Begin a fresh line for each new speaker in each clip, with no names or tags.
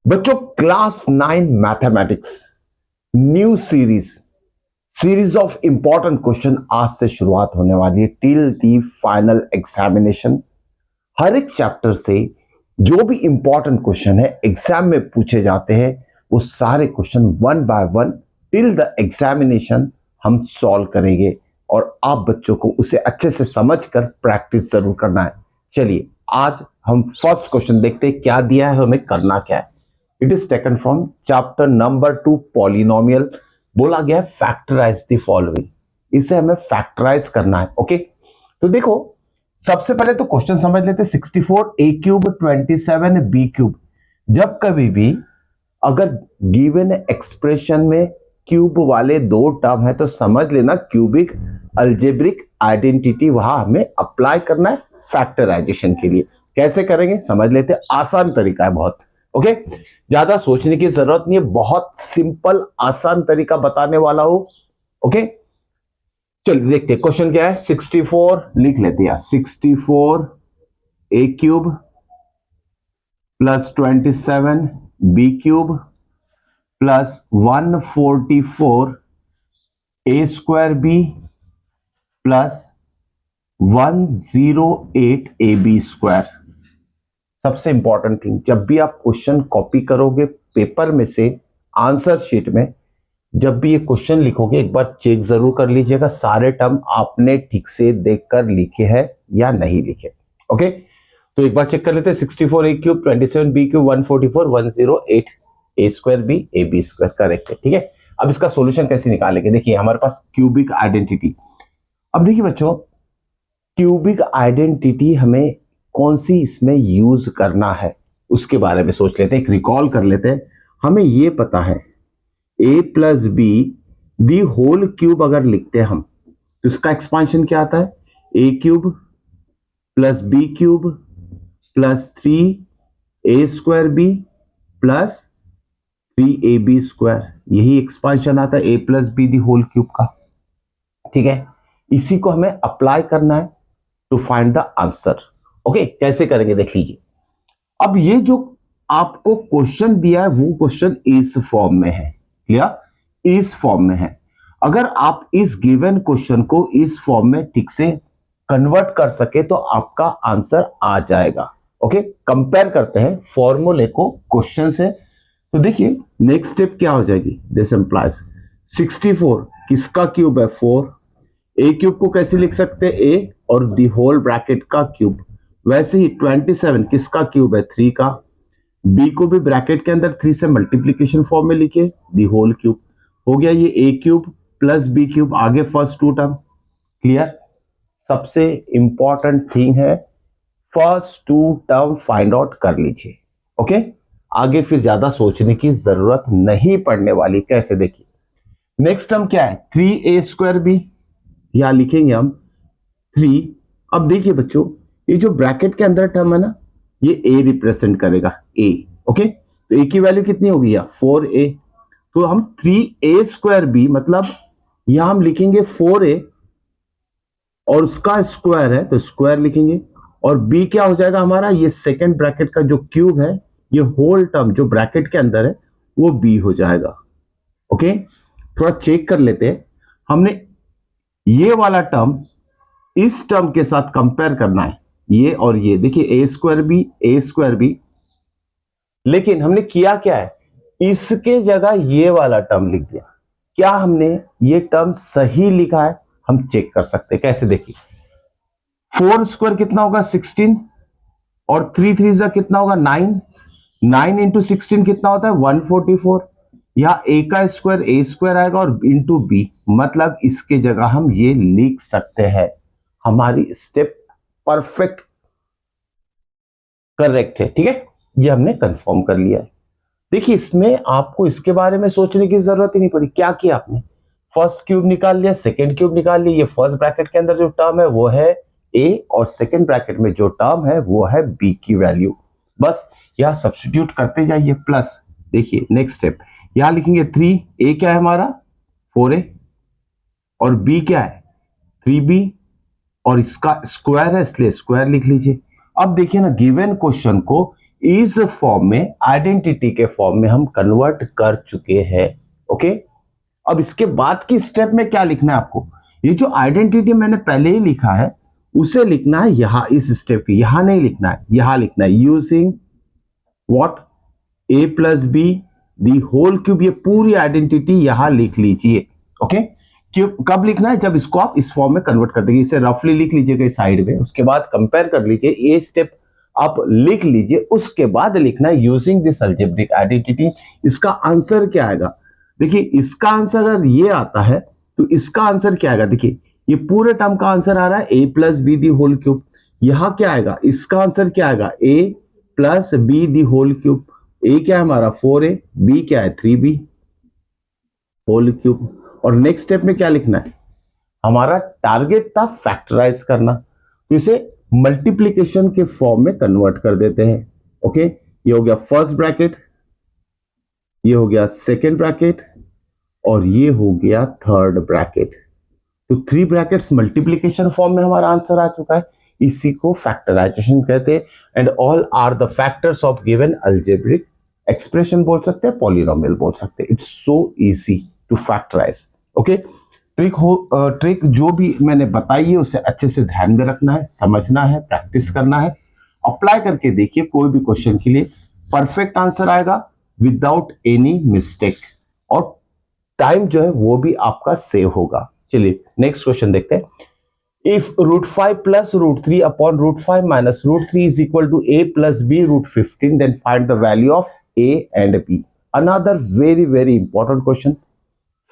बच्चों class 9 mathematics new series of important question आज से शुरुआत होने वाली है टिल दी फाइनल एग्जामिनेशन। हर एक चैप्टर से जो भी इंपॉर्टेंट क्वेश्चन है एग्जाम में पूछे जाते हैं वो सारे question one by one till the examination हम सॉल्व करेंगे और आप बच्चों को उसे अच्छे से समझकर प्रैक्टिस जरूर करना है। चलिए आज हम फर्स्ट क्वेश्चन देखते हैं क्या दिया है, हमें करना क्या है। It is taken from chapter number 2 polynomial. बोला गया है फैक्टराइज द फॉलोइंग, इसे हमें फैक्टराइज करना है। ओके तो देखो सबसे पहले तो क्वेश्चन समझ लेते। 64 ए क्यूब 27 बी क्यूब। जब कभी भी अगर गिवन एक्सप्रेशन में क्यूब वाले दो टर्म है तो समझ लेना क्यूबिक अलजेब्रिक आइडेंटिटी वहां हमें अप्लाई करना है फैक्टराइजेशन के लिए। कैसे करेंगे समझ लेते, आसान तरीका है बहुत। ओके ज्यादा सोचने की जरूरत नहीं है, बहुत सिंपल आसान तरीका बताने वाला हूं। ओके चलिए देखते हैं क्वेश्चन क्या है। 64 लिख लेते हैं, 64 A cube plus 27 B cube plus 144 A square B plus 108 A B square. सबसे इंपॉर्टेंट थिंग, जब भी आप क्वेश्चन कॉपी करोगे पेपर में से आंसर शीट में, जब भी ये क्वेश्चन लिखोगे एक बार चेक जरूर कर लीजिएगा सारे टर्म आपने ठीक से देखकर लिखे हैं या नहीं लिखे। ओके तो एक बार चेक कर लेते हैं। 64 A cube 27 B cube 144 108 A square B A B square correct है। ठीक है अब इसका सॉल्यूशन कैसे निकालेंगे, देखिए हमारे पास क्यूबिक आइडेंटिटी। अब देखिए बच्चों क्यूबिक आइडेंटिटी हमें कौन सी इसमें यूज करना है उसके बारे में सोच लेते हैं, एक रिकॉल कर लेते हैं। हमें यह पता है a plus B the whole cube अगर लिखते हैं हम तो इसका एक्सपांशन क्या आता है, a cube plus B cube plus 3 a square B plus 3ab square, यही एक्सपांशन आता है a plus B the whole cube का। ठीक है इसी को हमें अप्लाई करना है to find the answer. Okay कैसे करेंगे देख लीजिए। अब ये जो आपको क्वेश्चन दिया है वो क्वेश्चन इस फॉर्म में है, क्लियर, इस फॉर्म में है। अगर आप इस गिवन क्वेश्चन को इस फॉर्म में ठीक से कन्वर्ट कर सके तो आपका आंसर आ जाएगा। ओके कंपेयर करते हैं फॉर्मूले को क्वेश्चन से। तो देखिए नेक्स्ट स्टेप क्या हो जाएगी, दिस इंप्लाइज 64 किसका क्यूब है 4, ए क्यूब को कैसे लिख सकते हैं ए और दी होल ब्रैकेट का क्यूब। वैसे ही 27 किसका क्यूब है 3 का, बी को भी ब्रैकेट के अंदर 3 से मल्टीप्लीकेशन फॉर्म में लिखे दी होल क्यूब। हो गया ये A cube plus B cube, आगे फर्स्ट टू टर्म क्लियर। सबसे इंपॉर्टेंट थिंग है first two term find out कर लीजिए। ओके आगे फिर ज्यादा सोचने की जरूरत नहीं पड़ने वाली। कैसे देखिए नेक्स्ट टर्म क्या है 3a स्क्वायर बी, यहां लिखेंगे हम 3। अब देखिए बच्चों ये जो ब्रैकेट के अंदर टर्म है ना ये a रिप्रेजेंट करेगा a। ओके तो a की वैल्यू कितनी होगी या 4a, तो हम 3a स्क्वायर b मतलब यहां हम लिखेंगे 4a और उसका स्क्वायर है तो स्क्वायर लिखेंगे और b क्या हो जाएगा हमारा, ये सेकेंड ब्रैकेट का जो क्यूब है ये होल टर्म जो ब्रैकेट के अंदर है वो b हो जाएगा। ओके थोड़ा चेक कर लेते हैं, हमने ये वाला टर्म इस टर्म के साथ कंपेयर करना है, ये और ये देखिए a स्क्वायर बी, लेकिन हमने किया क्या है इसके जगह ये वाला टर्म लिख दिया। क्या हमने ये टर्म सही लिखा है हम चेक कर सकते हैं। कैसे देखिए 4 स्क्वायर कितना होगा 16 और 3 3 जा कितना होगा 9, 9 इंटू 16 कितना होता है 144। यहां a का स्क्वायर a स्क्वायर आएगा और इंटू b, मतलब इसके जगह हम ये लिख सकते हैं। हमारी स्टेप परफेक्ट करेक्ट है। ठीक है ये हमने कंफर्म कर लिया है। देखिए इसमें आपको इसके बारे में सोचने की जरूरत ही नहीं पड़ी। क्या किया आपने फर्स्ट क्यूब निकाल लिया, सेकंड क्यूब निकाल लिया, ये फर्स्ट ब्रैकेट के अंदर जो टर्म है वो है a और सेकंड ब्रैकेट में जो टर्म है वो है b की वैल्यू। बस यहां सब्स्टिट्यूट करते जाइए प्लस देखिए नेक्स्ट स्टेप यहां लिखेंगे 3, a क्या है हमारा 4a और b क्या है 3b और इसका स्क्वायर है इसलिए स्क्वायर लिख लीजिए। अब देखिए ना गिवन क्वेश्चन को इस फॉर्म में, आइडेंटिटी के फॉर्म में हम कन्वर्ट कर चुके हैं। ओके, अब इसके बाद की स्टेप में क्या लिखना है आपको, ये जो आइडेंटिटी मैंने पहले ही लिखा है उसे लिखना है यहां, इस स्टेप की यहां नहीं लिखना है, यहां लिखना है using what, a plus B the whole cube. ये पूरी आइडेंटिटी यहां लिख लीजिए। ओके, क्यूब कब लिखना है, जब इसको आप इस फॉर्म में कन्वर्ट कर देंगे। इसे रफली लिख लीजिएगा साइड में, उसके बाद कंपेयर कर लीजिए, ये स्टेप आप लिख लीजिए, उसके बाद लिखना है यूजिंग दिस अलजेब्रिक आइडेंटिटी। इसका आंसर क्या आएगा, देखिए इसका आंसर अगर ये आता है तो इसका आंसर क्या आएगा, देखिए ये पूरे टर्म का आंसर आ रहा है a plus B the whole cube. यहां क्या आएगा, इसका आंसर क्या आएगा, a plus B the whole cube. a क्या है हमारा 4a, b क्या है 3b होल क्यूब। और नेक्स्ट स्टेप में क्या लिखना है, हमारा टारगेट था फैक्टराइज करना, तो इसे मल्टीप्लीकेशन के फॉर्म में कन्वर्ट कर देते हैं। ओके, ये हो गया फर्स्ट ब्रैकेट, ये हो गया सेकेंड ब्रैकेट, और ये हो गया थर्ड ब्रैकेट। तो 3 ब्रैकेट्स मल्टीप्लीकेशन फॉर्म में हमारा आंसर आ चुका है। इसी को फैक्टराइजेशन कहते हैं। And all are the factors of given algebraic expression बोल सकते हैं, पॉलिनोमियल बोल सकते हैं। It's so easy to factorise. Okay, trick जो भी मैंने बताई है उसे अच्छे से ध्यान में रखना है, समझना है, प्रैक्टिस करना है, अप्लाई करके देखिए, कोई भी क्वेश्चन के लिए परफेक्ट आंसर आएगा विदाउट एनी मिस्टेक, और टाइम जो है वो भी आपका सेव होगा। चलिए नेक्स्ट क्वेश्चन देखते हैं। If √5 plus √3 upon √5 minus √3 is equal to a plus b √15, then find the value of a and b। Another very very important question,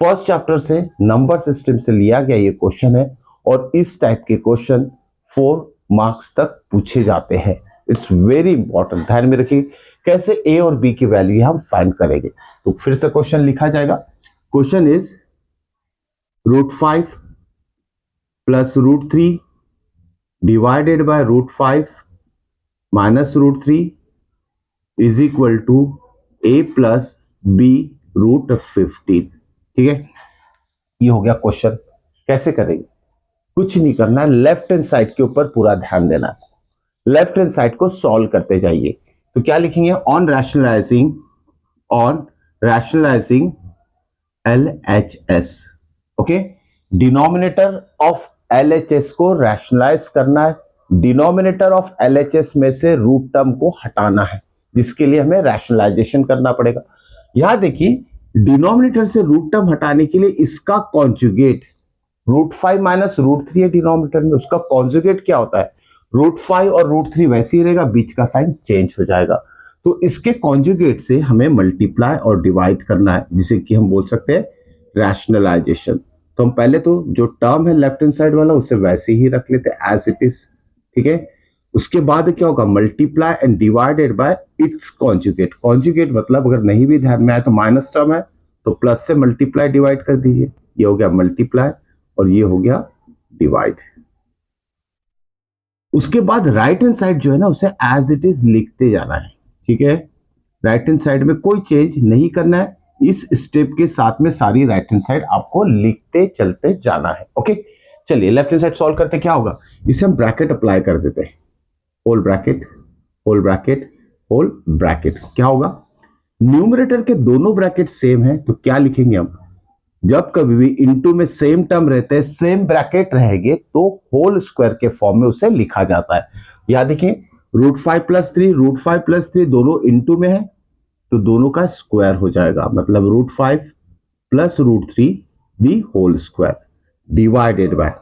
first chapter से नंबर सिस्टम से लिया गया ये क्वेश्चन है, और इस टाइप के क्वेश्चन 4 मार्क्स तक पूछे जाते हैं। इट्स वेरी इंपॉर्टेंट, ध्यान में रखिए कैसे a और b की वैल्यू हम फाइंड करेंगे। तो फिर से क्वेश्चन लिखा जाएगा। Question is √5 plus √3 divided by √5 minus √3 is equal to a plus b √15। ठीक है, ये हो गया क्वेश्चन। कैसे करेंगे, कुछ नहीं करना है, लेफ्ट हैंड साइड के ऊपर पूरा ध्यान देना है। लेफ्ट हैंड साइड को सॉल्व करते जाइए। तो क्या लिखेंगे, on rationalising LHS। Okay, denominator of LHS को रैशनलाइज करना है, डिनोमिनेटर ऑफ LHS में से रूट टर्म को हटाना है, जिसके लिए हमें रैशनलाइजेशन करना पड़ेगा। यहां देखिए, डिनोमिनेटर से रूट टर्म हटाने के लिए इसका कॉन्जुगेट √5 माइनस √3 है डिनोमिनेटर में, उसका कॉन्जुगेट क्या होता है, √5 और √3 वैसे ही रहेगा, बीच का साइन चेंज हो जाएगा। तो इसके कॉन्जुगेट से हमें मल्टीप्लाई और डिवाइड करना है, जिसे कि हम बोल सकते हैं रैशनलाइजेशन। तो हम पहले तो जो टर्म है लेफ्ट हैंड साइड वाला उसे वैसे ही रख लेते हैं एज इट इज। ठीक है, उसके बाद क्या होगा, multiply and divided by it's conjugate. Conjugate मतलब अगर नहीं भी ध्यान में आए तो माइनस टर्म है तो प्लस से मल्टीप्लाई डिवाइड कर दीजिए। ये हो गया मल्टीप्लाई और ये हो गया डिवाइड। उसके बाद राइट हैंड साइड जो है ना उसे एज इट इज लिखते जाना है। ठीक है, राइट हैंड साइड में कोई चेंज नहीं करना है, इस स्टेप के साथ में सारी राइट हैंड साइड आपको लिखते चलते जाना है। ओके, चलिए लेफ्ट हैंड साइड सॉल्व करते क्या होगा, इसे हम ब्रैकेट अप्लाई कर देते हैं, whole bracket whole bracket whole bracket. क्या होगा, न्यूमरेटर के दोनों ब्रैकेट सेम है तो क्या लिखेंगे हम, जब कभी भी इनटू में सेम टर्म रहते हैं, सेम ब्रैकेट रहेंगे तो होल स्क्वायर के फॉर्म में उसे लिखा जाता है। याद देखिए, √5 प्लस 3 दोनों इनटू में है तो दोनों का स्क्वायर हो जाएगा, मतलब √5 plus √3 the whole square divided by,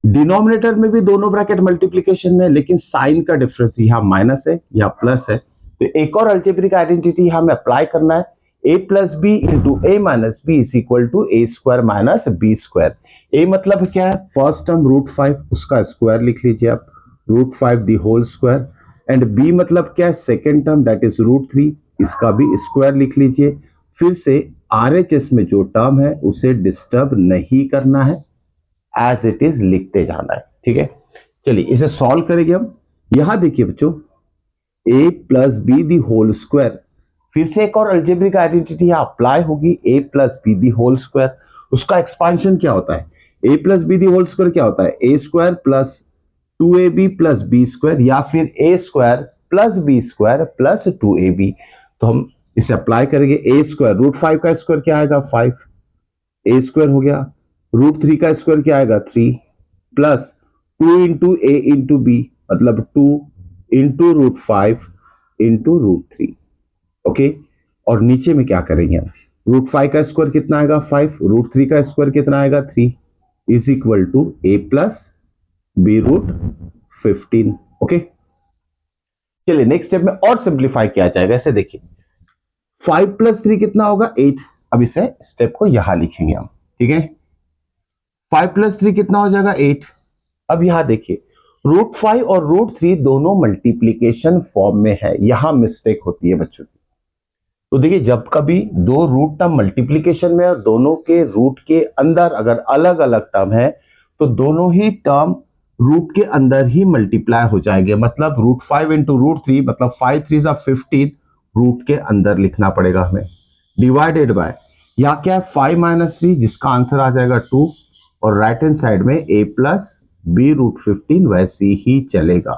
denominator में भी दोनों ब्रैकेट मल्टीप्लीकेशन में, लेकिन साइन का डिफरेंस यहाँ माइनस है या प्लस है। तो एक और अल्जेब्रिक आइडेंटिटी हमें अप्लाई करना है, a plus B into A minus B is equal to A square minus B square. ए मतलब क्या है, फर्स्ट टर्म √5 उसका स्क्वायर लिख लीजिए आप, √5 the whole square, and B मतलब क्या है, सेकेंड टर्म दैट इज √3, इसका भी स्क्वायर लिख लीजिए। फिर से RHS में जो टर्म है उसे डिस्टर्ब नहीं करना है, एज इट इज लिखते जाना है। ठीक है, चलिए इसे सॉल्व करेंगे हम। यहां देखिए बच्चों, a plus B the whole square, फिर से एक और अलजेब्रिक आइडेंटिटी यहां अप्लाई होगी, a plus B the whole square. उसका एक्सपांशन क्या होता है, a plus B the whole square क्या होता है, a square plus 2ab plus B square, या फिर a square plus B square plus 2ab। तो हम इसे अप्लाई करेंगे। ए स्क्वायर √5 का स्क्वायर क्या आएगा 5, ए स्क्वायर हो गया। √3 का स्क्वायर क्या आएगा 3 प्लस 2 इंटू ए इंटू बी मतलब 2 इंटू √5 इंटू √3। ओके, और नीचे में क्या करेंगे हम, √5 का स्क्वायर कितना आएगा 5, √3 का स्क्वायर कितना आएगा 3 is equal to a plus B √15। Okay, चलिए नेक्स्ट स्टेप में और सिंप्लीफाई किया जाएगा। ऐसे देखिए 5 प्लस 3 कितना होगा 8। अब इसे स्टेप को यहां लिखेंगे हम, ठीक है। 5 प्लस 3 कितना हो जाएगा 8। अब यहां देखिए √5 और √3 दोनों मल्टीप्लीकेशन फॉर्म में है, यहां मिस्टेक होती है बच्चों की। तो देखिए जब कभी दो रूट टर्म मल्टीप्लीकेशन में और दोनों के रूट के अंदर अगर अलग अलग टर्म है तो दोनों ही टर्म रूट के अंदर ही मल्टीप्लाई हो जाएंगे। मतलब √5 इंटू √3 मतलब 5 3 15 रूट के अंदर लिखना पड़ेगा हमें, डिवाइडेड बाय या क्या है 5 माइनस 3 जिसका आंसर आ जाएगा 2 और राइट हैंड साइड में a प्लस बी √15 वैसे ही चलेगा।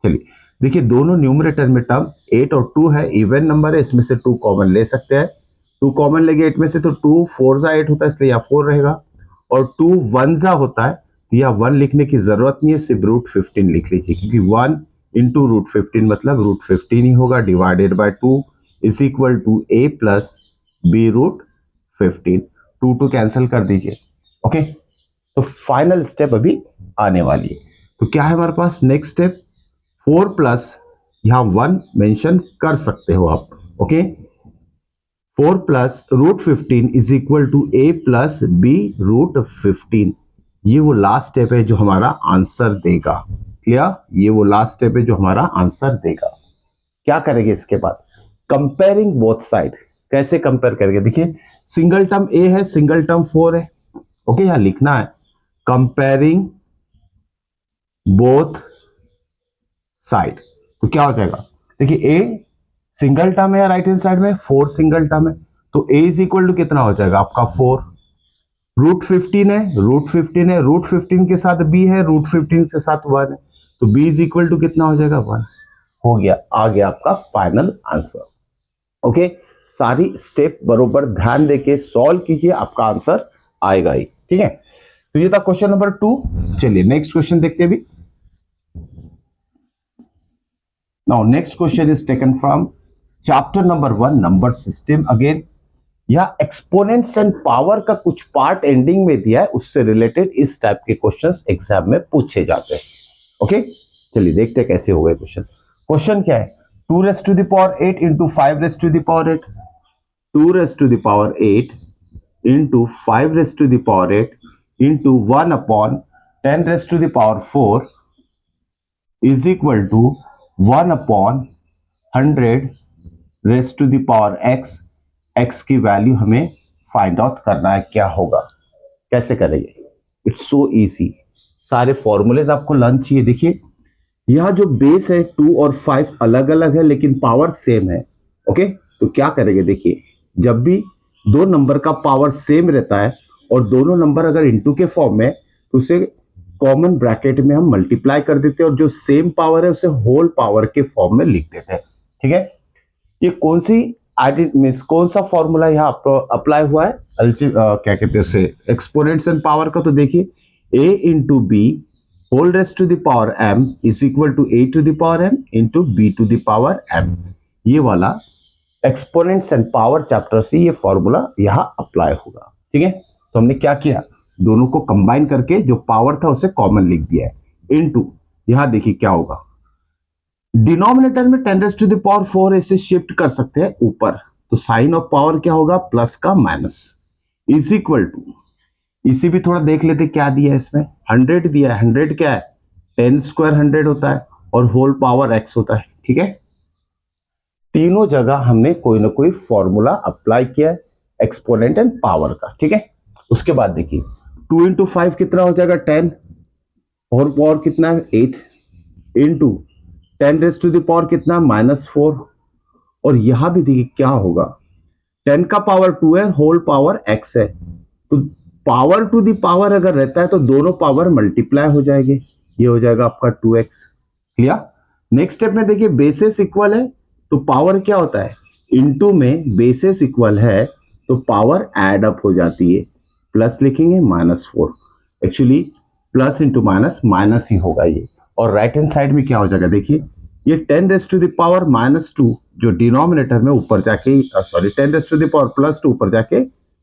चलिए देखिए दोनों न्यूमरेटर में टर्म 8 और 2 है, इवन नंबर है, इसमें से 2 कॉमन ले सकते हैं। 2 कॉमन लेंगे 8 में से तो 2 4 जा 8 होता है इसलिए या 4 रहेगा, और 2 1 जा होता है या 1 लिखने की जरूरत नहीं है, सिर्फ √15 लिख लीजिए क्योंकि 1 इंटू √15 मतलब √15 ही होगा, divided by 2 is equal to a plus B √15। 2 cancel कर दीजिए। ओके, तो फाइनल स्टेप अभी आने वाली है। तो क्या है हमारे पास नेक्स्ट स्टेप 4 प्लस यहां 1 मेंशन कर सकते हो आप। Okay, 4 plus √15 is equal to a plus B √15। ये वो लास्ट स्टेप है जो हमारा आंसर देगा। क्लियर, ये वो लास्ट स्टेप है जो हमारा आंसर देगा। क्या करेंगे इसके बाद, कंपेयरिंग बोथ साइड। कैसे कंपेयर करेंगे, देखिए सिंगल टर्म a है, सिंगल टर्म 4 है। ओके, यहां लिखना है कंपेयरिंग बोथ साइड। तो क्या हो जाएगा, देखिए a सिंगल टर्म है राइट हैंड साइड में, 4 सिंगल टर्म है, तो a इज इक्वल टू कितना हो जाएगा आपका 4। √15 है, √15 है, √15 के साथ b है, √15 के साथ 1 है, तो b इज इक्वल टू कितना हो जाएगा 1। हो गया, आ गया आपका फाइनल आंसर। ओके, सारी स्टेप बरोबर ध्यान देके सॉल्व कीजिए, आपका आंसर आएगा ही। ठीक है, तो ये था क्वेश्चन नंबर 2। चलिए नेक्स्ट क्वेश्चन देखते हैं भी। Now next question is taken from chapter number 1 number system again। या एक्सपोनेंट्स एंड पावर का कुछ पार्ट एंडिंग में दिया है, उससे रिलेटेड इस टाइप के क्वेश्चंस एग्जाम में पूछे जाते हैं। ओके, चलिए देखते हैं कैसे हो गए क्वेश्चन। क्वेश्चन क्या है, 2 raised to the power 8 into 5 raised to the power 8, 2 raised to the power 8 into 5 raised to the power 8 into 1 upon 10 raised to the power 4 is equal to 1 upon 100 raised to the power x। x की value हमें find out करना है, क्या होगा, कैसे करेंगे। It's so easy, सारे formulas आपको लर्न चाहिए। देखिए यह जो बेस है 2 और 5 अलग अलग है लेकिन पावर सेम है। ओके, तो क्या करेंगे, देखिए जब भी दो नंबर का पावर सेम रहता है और दोनों नंबर अगर इनटू के फॉर्म में, तो उसे कॉमन ब्रैकेट में हम मल्टीप्लाई कर देते हैं और जो सेम पावर है उसे होल पावर के फॉर्म में लिख देते हैं। ठीक है, ये कौन सी मींस कौन सा फॉर्मूला यहाँ अप्लाई हुआ है, क्या कहते हैं उसे, एक्सपोनेंट्स एंड पावर का। तो देखिए a into B whole raised to the power m is equal to a to the power m into b to the power m। ये वाला एक्सपोनेंट्स एंड पावर चैप्टर से ये फॉर्मूला यहाँ apply होगा। ठीक है, तो हमने क्या किया, दोनों को कंबाइन करके जो पावर था उसे कॉमन लिख दिया है, इनटू यहां देखिए क्या होगा, डिनोमिनेटर में 10 रेज़ टू द पावर 4 ऐसे शिफ्ट कर सकते हैं ऊपर, तो साइन ऑफ पावर क्या होगा, प्लस का माइनस, इज इक्वल टू, इसी भी थोड़ा देख लेते क्या दिया है इसमें, 100 दिया है। 100 क्या है, 10 स्क्वायर 100 होता है और होल पावर x होता है। ठीक है, तीनों जगह हमने कोई ना कोई फॉर्मूला अप्लाई किया है एक्सपोनेंट एंड पावर का। ठीक है, उसके बाद देखिए 2 इंटू 5 कितना हो जाएगा 10 और पावर कितना है 8 into 10 raise to the power कितना -4, और यहां भी देखिए क्या होगा, 10 का पावर 2 है, होल पावर x है, तो पावर टू द पावर अगर रहता है तो दोनों पावर मल्टीप्लाई हो जाएंगे, ये हो जाएगा आपका 2x। क्लियर, नेक्स्ट स्टेप में देखिए बेसिस इक्वल है तो पावर क्या होता है, इनटू में बेसिस इक्वल है तो पावर ऐड अप हो जाती है, प्लस लिखेंगे -4, actually plus into minus minus ही होगा ये, और राइट हैंड साइड में क्या हो जाएगा देखिए, ये 10⁻⁻² जो डिनोमिनेटर में ऊपर जाके, सॉरी 10⁻⁻+2 ऊपर जाके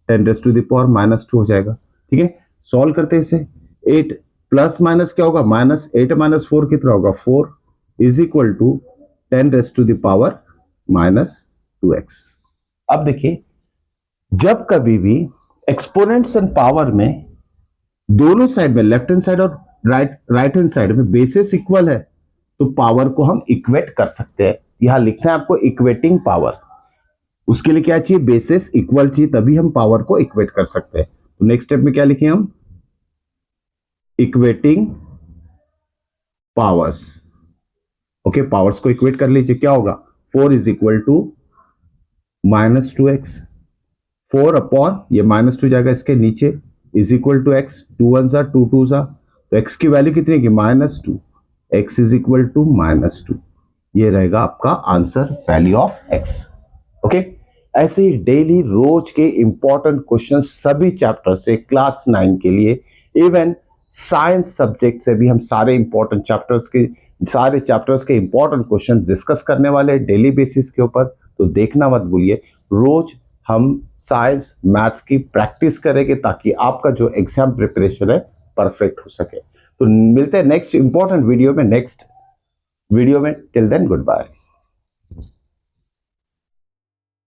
10⁻⁻² हो जाएगा। ठीक है, सॉल्व करते हैं इसे। 8 प्लस माइनस क्या होगा, -8 - 4 कितना होगा, 4 इज इक्वल टू 10⁻⁻²x। अब देखिए, जब कभी भी एक्सपोनेंट्स एंड पावर में दोनों साइड में, लेफ्ट हैंड साइड और राइट हैंड साइड में बेसिस इक्वल है तो पावर को हम इक्वेट कर सकते हैं। यहां लिखना है आपको इक्वेटिंग पावर, उसके लिए क्या चाहिए, बेसिस इक्वल चाहिए, तभी हम पावर को इक्वेट कर सकते हैं। तो नेक्स्ट स्टेप में क्या लिखें हम, इक्वेटिंग पावर्स। ओके, पावर्स को इक्वेट कर लीजिए, क्या होगा, 4 is equal to -2x, 4 upon ये -2 जाएगा इसके नीचे, इज इक्वल टू x, 2 1 जा 2 2 जा, तो x की वैल्यू कितनी है, -2, x इज इक्वल टू -2, ये रहेगा आपका answer, value of x। Okay, ऐसे ही डेली रोज के इंपॉर्टेंट क्वेश्चन सभी चैप्टर से क्लास 9 के लिए, इवन साइंस सब्जेक्ट से भी हम सारे इंपॉर्टेंट चैप्टर्स के इंपॉर्टेंट क्वेश्चन डिस्कस करने वाले डेली बेसिस के ऊपर। तो देखना मत भूलिए, रोज हम साइंस मैथ्स की प्रैक्टिस करेंगे ताकि आपका जो एग्जाम प्रिपरेशन है परफेक्ट हो सके। तो मिलते हैं नेक्स्ट इंपॉर्टेंट वीडियो में, टिल देन गुड बाय।